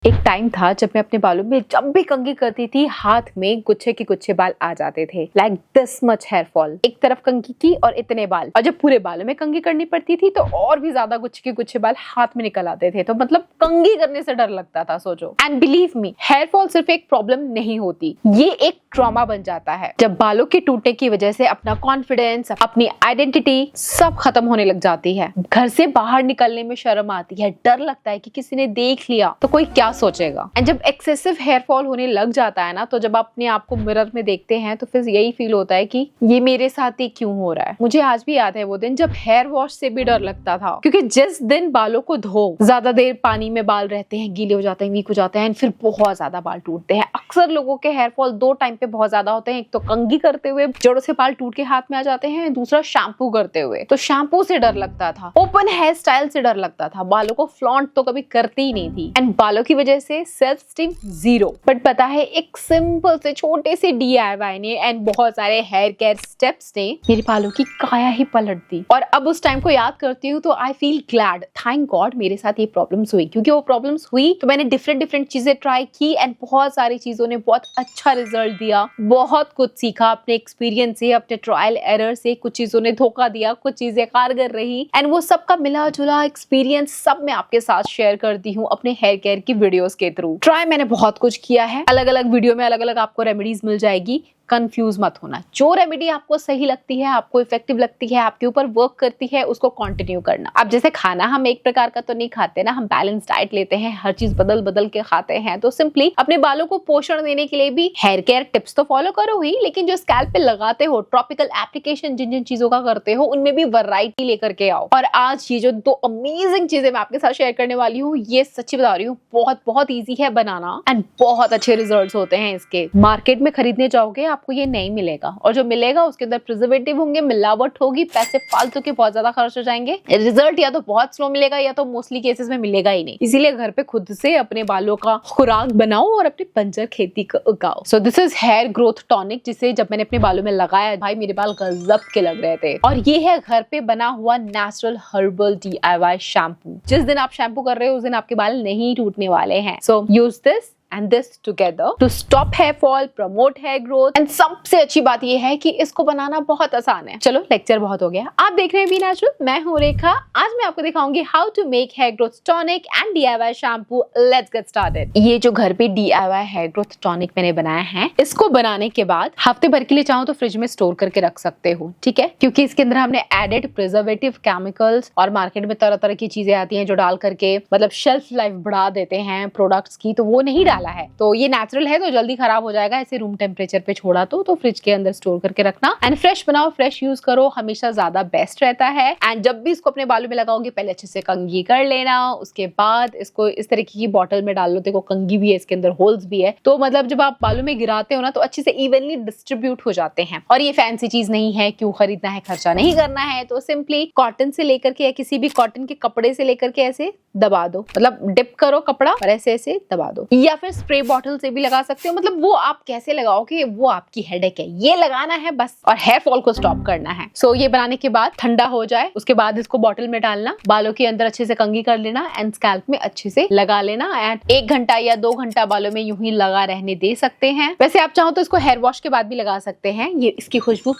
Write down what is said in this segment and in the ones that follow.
एक टाइम था जब मैं अपने बालों में जब भी कंघी करती थी हाथ में गुच्छे के गुच्छे बाल आ जाते थे। Like this much hair fall. एक तरफ कंघी की और इतने बाल, और जब पूरे बालों में कंघी करनी पड़ती थी तो और भी ज्यादा गुच्छे के गुच्छे बाल हाथ में निकल आते थे। तो मतलब कंघी करने से डर लगता था, सोचो। And believe me, hair fall सिर्फ एक प्रॉब्लम नहीं होती, ये एक ट्रॉमा बन जाता है। जब बालों के टूटने की वजह से अपना कॉन्फिडेंस, अपनी आइडेंटिटी सब खत्म होने लग जाती है। घर से बाहर निकलने में शर्म आती है, डर लगता है कि किसी ने देख लिया तो कोई क्या सोचेगा। एंड जब एक्सेसिव हेयर फॉल होने लग जाता है ना, तो जब आप अपने आप को मिरर में देखते हैं तो फिर यही फील होता है कि ये मेरे साथ ही क्यों हो रहा है। मुझे आज भी याद है वो दिन जब हेयर वॉश से भी डर लगता था, क्योंकि जिस दिन बालों को धो, ज्यादा देर पानी में बाल रहते हैं, गीले हो जाते हैं, वीक हो जाते हैं, फिर बहुत ज्यादा बाल टूटते हैं। अक्सर लोगों के हेयर फॉल दो टाइम पे बहुत ज्यादा होते हैं। एक तो कंघी करते हुए जड़ों से बाल टूट के हाथ में आ जाते हैं, दूसरा शैम्पू करते हुए। तो शैम्पू से डर लगता था, ओपन हेयर स्टाइल से डर लगता था, बालों को फ्लॉन्ट तो कभी करती ही नहीं थी। एंड बालों की वजह से सेल्फ स्टीम जीरो। बट पता है, एक सिंपल से छोटे से DIY ने एंड बहुत सारे हेयर केयर स्टेप्स ने मेरे बालों की काया ही पलट दी। और अब उस टाइम को याद करती हूँ तो I feel glad, thank God मेरे साथ ये प्रॉब्लम्स हुई। क्योंकि वो प्रॉब्लम्स हुई तो मैंने डिफरेंट चीजें ट्राई की एंड बहुत सारी चीजों ने बहुत अच्छा रिजल्ट दिया। बहुत कुछ सीखा अपने एक्सपीरियंस से, अपने ट्रायल एरर से। कुछ चीजों ने धोखा दिया, कुछ चीजें कारगर रही, एंड वो सबका मिला जुला एक्सपीरियंस सब मैं आपके साथ शेयर करती हूँ अपने हेयर केयर की वीडियोस के थ्रू। ट्राई मैंने बहुत कुछ किया है, अलग अलग वीडियो में अलग अलग आपको रेमेडीज मिल जाएगी। कंफ्यूज मत होना, जो रेमेडी आपको सही लगती है, आपको इफेक्टिव लगती है, आपके ऊपर वर्क करती है, उसको कंटिन्यू करना। अब जैसे खाना हम एक प्रकार का तो नहीं खाते ना, हम बैलेंस डाइट लेते हैं, हर चीज बदल बदल के खाते हैं। तो सिंपली अपने बालों को पोषण देने के लिए भी हेयर केयर टिप्स तो फॉलो करो ही, लेकिन जो स्कैल्प पे लगाते हो, ट्रॉपिकल एप्लीकेशन जिन जिन चीजों का करते हो, उनमें भी वैरायटी लेकर के आओ। और आज ये जो दो अमेजिंग चीजें मैं आपके साथ शेयर करने वाली हूँ, ये सच्ची बता रही हूँ बहुत बहुत ईजी है बनाना एंड बहुत अच्छे रिजल्ट होते हैं इसके। मार्केट में खरीदने जाओगे आपको ये नहीं मिलेगा, और जो मिलेगा उसके अंदर प्रिजर्वेटिव होंगे, मिलावट होगी, पैसे फालतू के बहुत ज्यादा खर्च हो जाएंगे। रिजल्ट या तो बहुत स्लो मिलेगा या तो मोस्टली केसेस में मिलेगा ही नहीं। इसीलिए घर पे खुद से अपने बालों का खुराक बनाओ और अपनी बंजर खेती को उगाओ। So this is hair growth tonic, जिसे जब मैंने अपने बालों में लगाया भाई मेरे बाल गजब के लग रहे थे। और ये है घर पे बना हुआ नेचुरल हर्बल DIY शैम्पू। जिस दिन आप शैम्पू कर रहे हो उस दिन आपके बाल नहीं टूटने वाले हैं। So use this and this together to stop hair fall, promote hair growth, and सबसे अच्छी बात ये है कि इसको बनाना बहुत आसान है। चलो लेक्चर बहुत हो गया, आप देख रहे हैं बी नेचुरल, मैं हूँ रेखा। आज मैं आपको दिखाऊंगी how to make hair growth tonic and DIY shampoo. Let's get started. ये जो घर पे DIY हेयर ग्रोथ टॉनिक मैंने बनाया है, इसको बनाने के बाद हफ्ते भर के लिए चाहो तो फ्रिज में स्टोर करके रख सकते हो, ठीक है। क्योंकि इसके अंदर हमने एडेड प्रिजर्वेटिव केमिकल्स और मार्केट में तरह तरह की चीजें आती हैं जो डाल करके मतलब शेल्फ लाइफ बढ़ा देते हैं प्रोडक्ट्स की, तो वो नहीं है। तो ये नेचुरल है तो जल्दी खराब हो जाएगा। ऐसे रूम टेम्परेचर पे छोड़ा तो फ्रिज के अंदर स्टोर करके रखना एंड फ्रेश बनाओ, फ्रेश यूज करो, हमेशा ज्यादा बेस्ट रहता है। एंड जब भी इसको अपने बालों में लगाओगे पहले अच्छे से कंघी कर लेना, उसके बाद इसको इस तरीके की बॉटल में डाल लो। देखो कंघी भी है, इसके अंदर होल्स भी है, तो मतलब जब आप बालों में गिराते हो ना तो अच्छे से इवनली डिस्ट्रीब्यूट हो जाते हैं। और ये फैंसी चीज नहीं है, क्यों खरीदना है, खर्चा नहीं करना है। तो सिंपली कॉटन से लेकर के या किसी भी कॉटन के कपड़े से लेकर के ऐसे दबा दो, मतलब डिप करो कपड़ा और ऐसे ऐसे दबा दो, या फिर स्प्रे बॉटल से भी लगा सकते हो। मतलब वो आप कैसे लगाओगे वो आपकी हेडेक है, ये लगाना है बस और हेयर फॉल को स्टॉप करना है। सो ये बनाने के बाद ठंडा हो जाए, उसके बाद इसको बॉटल में डालना, बालों के अंदर अच्छे से कंघी कर लेना एंड स्कैल्प में अच्छे से लगा लेना। एंड 1 घंटा या 2 घंटा बालों में यूं ही लगा रहने दे सकते हैं। वैसे आप चाहो तो इसको हेयर वॉश के बाद भी लगा सकते हैं। ये इसकी खुशबू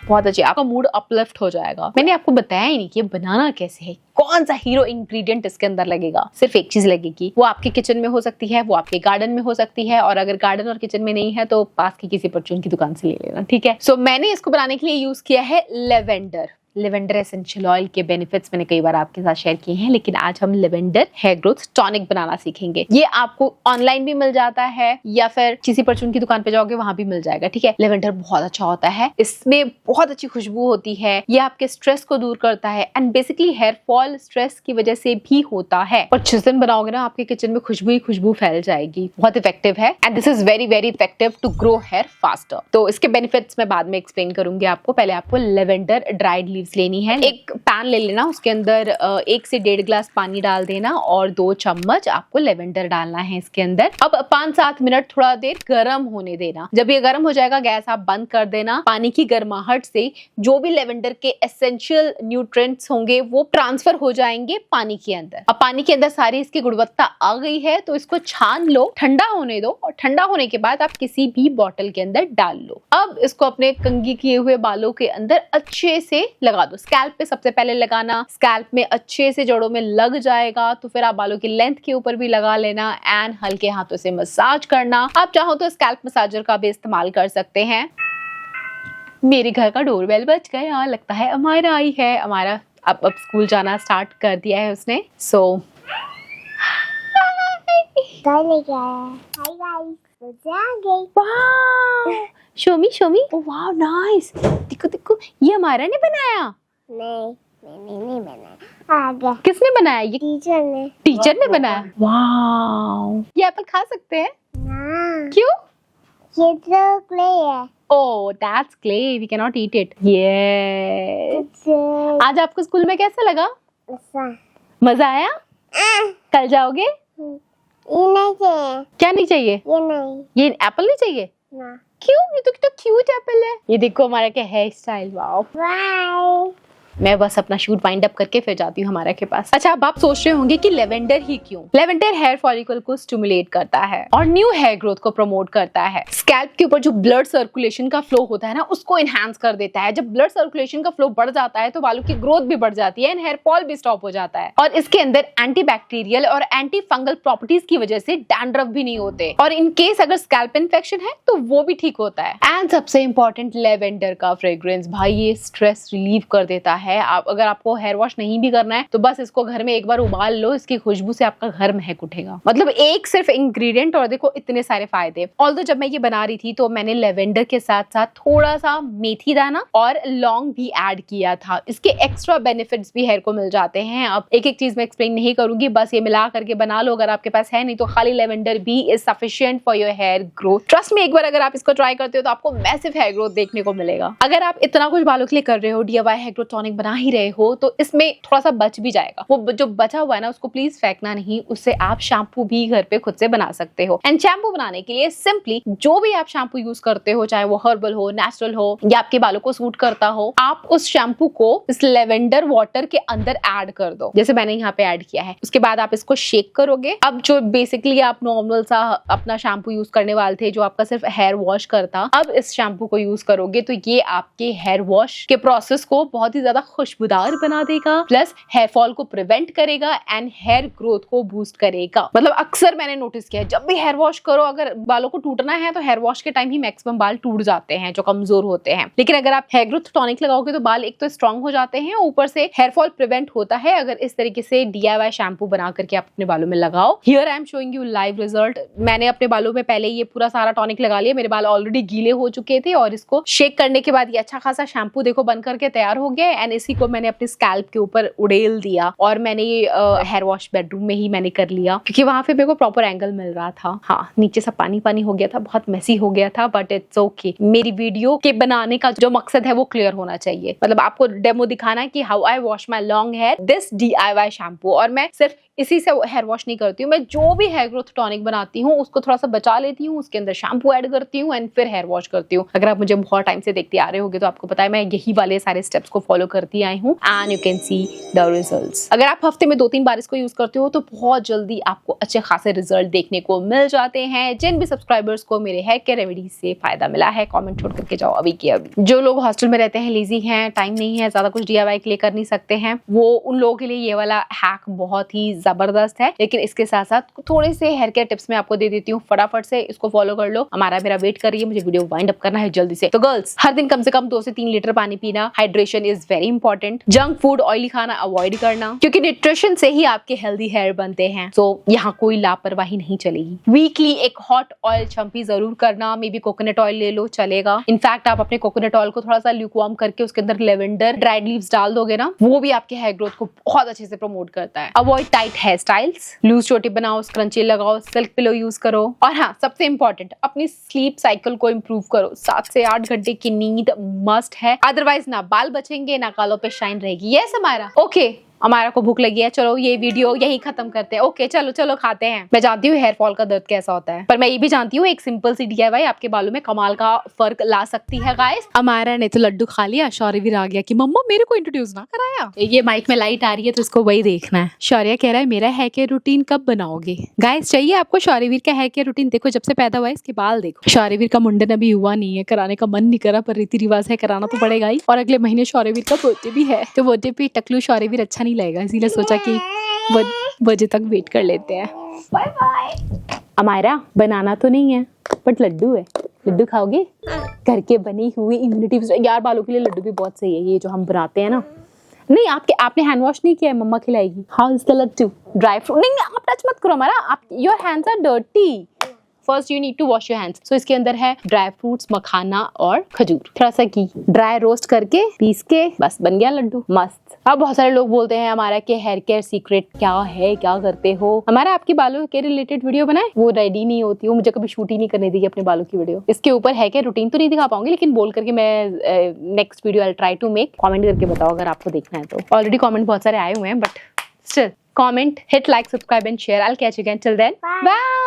बहुत अच्छी, आपका मूड अपलिफ्ट हो जाएगा। मैंने आपको बताया ही नहीं कि ये बनाना कैसे है, कौन सा हीरो इंग्रेडिएंट इसके अंदर लगेगा। सिर्फ एक चीज लगेगी, वो आपके किचन में हो सकती है, वो आपके गार्डन में हो सकती है, और अगर गार्डन और किचन में नहीं है तो पास की किसी परचून की दुकान से ले लेना, ठीक है। सो मैंने इसको बनाने के लिए यूज किया है लेवेंडर एसेंशियल ऑयल के बेनिफिट्स मैंने कई बार आपके साथ शेयर किए हैं, लेकिन आज हम लेवेंडर हेयर ग्रोथ टॉनिक बनाना सीखेंगे। ये आपको ऑनलाइन भी मिल जाता है या फिर किसी परचून की दुकान पे जाओगे वहां भी मिल जाएगा, ठीक है। लेवेंडर बहुत अच्छा होता है, इसमें बहुत अच्छी खुशबू होती है, ये आपके स्ट्रेस को दूर करता है and basically hair fall stress की वजह से भी होता है। और जिस दिन बनाओगे ना आपके किचन में खुशबू ही खुशबू फैल जाएगी। बहुत इफेक्टिव है and this is very very effective to grow hair faster. तो इसके बेनिफिट्स मैं बाद में एक्सप्लेन करूंगी आपको। पहले आपको लेवेंडर ड्राइड लीव्स लेनी है। एक पैन ले लेना, उसके अंदर 1 से 1.5 गिलास पानी डाल देना और 2 चम्मच आपको लेवेंडर डालना है इसके अंदर। अब 5-7 मिनट थोड़ा देर गर्म होने देना। जब ये गर्म हो जाएगा गैस आप बंद कर देना। पानी की गर्माहट से जो भी लेवेंडर के एसेंशियल न्यूट्रिएंट्स होंगे वो ट्रांसफर हो जाएंगे पानी के अंदर। अब पानी के अंदर सारी इसकी गुणवत्ता आ गई है तो इसको छान लो, ठंडा होने दो और ठंडा होने के बाद आप किसी भी बॉटल के अंदर डाल लो। अब इसको अपने कंघी किए हुए बालों के अंदर अच्छे से लगा दो। स्कैल्प पे सबसे पहले लगाना, स्कैल्प में अच्छे से जड़ों में लग जाएगा तो फिर आप बालों की लेंथ के ऊपर भी लगा लेना एंड हल्के हाथों से मसाज करना। आप चाहो तो स्कैल्प मसाजर का भी इस्तेमाल कर सकते हैं। मेरे घर का डोरबेल बज गया, लगता है अमायरा आई है। अमायरा अब स्कूल जाना स्टार्ट कर दिया है उसने। सो शोमी शोमी, वाह नाइस। देखो देखो ये हमारा ने बनाया। नहीं बनाया। किसने बनाया? ये टीचर ने बनाया। वाह, ये एप्पल खा सकते हैं? ना। क्यों? ये तो क्ले है। Oh, that's clay. We cannot eat it. Yes. आज आपको स्कूल में कैसा लगा? मजा आया? कल जाओगे? ये नहीं चाहिए। क्या नहीं चाहिए? ये नहीं। ये एप्पल नहीं चाहिए? ना। क्यों? ये तो कितना क्यूट एप्पल है। ये देखो हमारा क्या हेयर स्टाइल। वाओ। बाय। मैं बस अपना शूट वाइंड अप करके फिर जाती हूँ हमारा के पास। अच्छा, अब आप सोच रहे होंगे कि लेवेंडर ही क्यों? लेवेंडर हेयर फॉलिकल को स्टिमुलेट करता है और न्यू हेयर ग्रोथ को प्रमोट करता है। स्कैल्प के ऊपर जो ब्लड सर्कुलेशन का फ्लो होता है ना, उसको एनहांस कर देता है। जब ब्लड सर्कुलेशन का फ्लो बढ़ जाता है तो बालों की ग्रोथ भी बढ़ जाती है एंड हेयर फॉल भी स्टॉप हो जाता है। और इसके अंदर एंटी बैक्टीरियल और एंटी फंगल प्रॉपर्टीज की वजह से डैंड्रफ भी नहीं होते और इन केस अगर स्कैल्प इन्फेक्शन है तो वो भी ठीक होता है। एंड सबसे इंपॉर्टेंट, लेवेंडर का फ्रेग्रेंस, भाई ये स्ट्रेस रिलीव कर देता है। अगर आपको हेयर वॉश नहीं भी करना है तो बस इसको घर में एक बार उबाल लो, इसकी खुशबू से आपका घर महक उठेगा। मतलब एक सिर्फ इंग्रेडिएंट और देखो इतने सारे फायदे। ऑल्दो जब मैं ये बना रही थी तो मैंने लेवेंडर के साथ साथ थोड़ा सा मेथी दाना और लौंग भी ऐड किया था। इसके एक्स्ट्रा बेनिफिट्स भी हेयर को मिल जाते हैं। अब एक एक चीज मैं एक्सप्लेन नहीं करूंगी, बस ये मिला करके बना लो अगर आपके पास है, नहीं तो खाली लेवेंडर भी is sufficient for your hair growth. Trust me, एक बार अगर आप इसको ट्राई करते हो तो आपको मैसिव हेयर ग्रोथ देखने को मिलेगा। अगर आप इतना कुछ बालों के लिए कर रहे हो, DIY हेयर ग्रोथ टॉनिक बना ही रहे हो, तो इसमें थोड़ा सा बच भी जाएगा। वो जो बचा हुआ है ना उसको प्लीज फेंकना नहीं, उससे आप शैम्पू भी घर पे खुद से बना सकते हो। एंड शैम्पू बनाने के लिए सिंपली जो भी आप शैम्पू यूज करते हो, चाहे वो हर्बल हो, नेचुरल हो या आपके बालों को सूट करता हो, आप उस शैम्पू को इस लेवेंडर वाटर के अंदर ऐड कर दो, जैसे मैंने यहाँ पे ऐड किया है। उसके बाद आप इसको शेक करोगे। अब जो बेसिकली आप नॉर्मल सा अपना शैम्पू यूज करने वाले थे जो आपका सिर्फ हेयर वॉश करता, अब इस शैम्पू को यूज करोगे तो ये आपके हेयर वॉश के प्रोसेस को बहुत ही ज्यादा खुशबूदार बना देगा, प्लस हेयर फॉल को प्रिवेंट करेगा एंड हेयर ग्रोथ को बूस्ट करेगा। मतलब अक्सर मैंने नोटिस किया है जब भी हेयर वॉश करो, अगर बालों को टूटना है तो हेयर वॉश के टाइम ही मैक्सिमम बाल टूट जाते हैं जो कमजोर होते हैं। लेकिन अगर आप हेयर ग्रोथ टॉनिक लगाओगे तो बाल एक तो स्ट्रांग हो जाते हैं, ऊपर से हेयर फॉल प्रिवेंट होता है अगर इस तरीके से DIY शैम्पू बना करके आप अपने बालों में लगाओ। Here I am showing you live result. मैंने अपने बालों में पहले ये पूरा सारा टॉनिक लगा लिया, मेरे बाल ऑलरेडी गीले हो चुके थे और इसको शेक करने के बाद ये अच्छा खासा शैम्पू देखो बन करके तैयार हो गया एंड इसी को मैंने अपने स्कैल्प के ऊपर उड़ेल दिया और मैंने ये हेयर वॉश बेडरूम में ही मैंने कर लिया क्योंकि वहां पे मेरे को प्रॉपर एंगल मिल रहा था। हाँ, नीचे सब पानी पानी हो गया था, बहुत मेसी हो गया था, बट इट्स ओके। मेरी वीडियो के बनाने का जो मकसद है वो क्लियर होना चाहिए। मतलब आपको डेमो दिखाना है कि how I wash my long hair this DIY shampoo. और मैं सिर्फ इसी से हेयर वॉश नहीं करती हूँ, मैं जो भी हेयर ग्रोथ टॉनिक बनाती हूँ उसको थोड़ा सा बचा लेती हूँ, उसके अंदर शैम्पू ऐड करती हूँ एंड फिर हेयर वॉश करती हूँ। अगर आप मुझे बहुत टाइम से देखते आ रहे होगे तो आपको पता है मैं यही वाले सारे स्टेप्स को फॉलो करती आई हूँ and you can see the results. अगर आप हफ्ते में 2-3 बार इसको यूज करते हो तो बहुत जल्दी आपको अच्छे खासे रिजल्ट देखने को मिल जाते हैं। जिन भी सब्सक्राइबर्स को मेरे हेयर केयर रेमेडीज से फायदा मिला है, कमेंट छोड़ करके जाओ अभी के अभी। जो लोग हॉस्टल में रहते हैं, लेजी हैं, टाइम नहीं है, ज्यादा कुछ DIY के लिए कर नहीं सकते हैं, वो उन लोगों के लिए ये वाला हैक बहुत ही जबरदस्त है। लेकिन इसके साथ साथ थोड़े से हेयर केयर टिप्स मैं आपको दे देती हूँ, फटाफट से इसको फॉलो कर लो। हमारा मेरा वेट कर रही है, मुझे वीडियो वाइंड अप करना है जल्दी से। तो गर्ल्स, हर दिन कम से कम 2 से 3 लीटर पानी पीना, hydration is very important. Junk food, oily खाना अवॉइड करना क्योंकि न्यूट्रिशन से ही आपके हेल्दी हेयर बनते हैं। तो यहाँ कोई लापरवाही नहीं चलेगी। वीकली एक हॉट ऑयल शैम्पू जरूर करना, मे बी कोकोनट ऑयल ले लो चलेगा। इनफैक्ट आप अपने कोकोनट ऑयल को थोड़ा सा ल्यूकवार्म करके उसके अंदर लेवेंडर ड्राइड लीव्स डाल दोगे ना, वो भी आपके हेयर ग्रोथ को बहुत अच्छे से प्रमोट करता है। Avoid tight different hair styles, loose चोटी बनाओ, स्क्रंची लगाओ, सिल्क पिलो यूज करो, और हाँ सबसे इंपॉर्टेंट अपनी स्लीप साइकिल को इम्प्रूव करो। 7 से 8 घंटे की नींद मस्ट है, अदरवाइज ना बाल बचेंगे ना गालों पे शाइन रहेगी। यस हमारा ओके। हमारा को भूख लगी है, चलो ये वीडियो यही खत्म करते हैं। ओके चलो चलो खाते हैं। मैं जानती हूँ हेयर फॉल का दर्द कैसा होता है, पर मैं ये भी जानती हूँ एक सिंपल सी DIY आपके बालों में कमाल का फर्क ला सकती है गाइस। हमारा ने तो लड्डू खा लिया, शौर्यवीर आ गया कि मम्मा मेरे को इंट्रोड्यूस ना कराया। ये माइक में लाइट आ रही है तो इसको वही देखना है। शौर्य कह रहा है मेरा हेयर केयर रूटीन कब बनाओगे। गाइस चाहिए आपको शौर्यवीर का हेयर केयर रूटीन? देखो जब से पैदा हुआ है इसके बाल देखो। शौर्यवीर का मुंडन अभी हुआ नहीं है, कराने का मन नहीं करा, पर रीति रिवाज है कराना तो पड़ेगा ही। और अगले महीने शौर्यवीर का बर्थडे भी है, तो बर्थडे पे टकलू शौर्यवीर अच्छा नहीं लगेगा, इसीलिए सोचा कि बजे तक वेट कर लेते हैं। Bye bye. हमारा बनाना तो नहीं है बट लड्डू है। लड्डू खाओगे? घर के बनी हुई इम्यूनिटी यार बालों के लिए लड्डू भी बहुत सही है, ये जो हम बनाते हैं ना। नहीं आपने हैंड वॉश नहीं किया है, मम्मा खिलाएगी। How is the laddu? Dry fruit नहीं आप टच मत करो हमारा, आप your hands are dirty. First you need to wash your hands. So इसके अंदर है ड्राई फ्रूट्स, मखाना और खजूर, थोड़ा सा घी, ड्राई रोस्ट करके पीस के बस बन गया लड्डू मस्त। अब बहुत सारे लोग बोलते हैं हमारा कि हेयर केयर सीक्रेट क्या है, क्या करते हो। हमारा आपके बालों के रिलेटेड वीडियो बनाए, वो रेडी नहीं होती, वो मुझे कभी शूट ही नहीं करने देगी अपने बालों की वीडियो। इसके ऊपर है कि रूटीन तो नहीं दिखा पाऊंगी, लेकिन बोल करके मैं next video I try to make. Comment करके बताओ अगर आपको देखना है तो। ऑलरेडी कमेंट बहुत सारे आए हुए हैं but still comment, hit like, subscribe and share. I will catch you again, till then bye.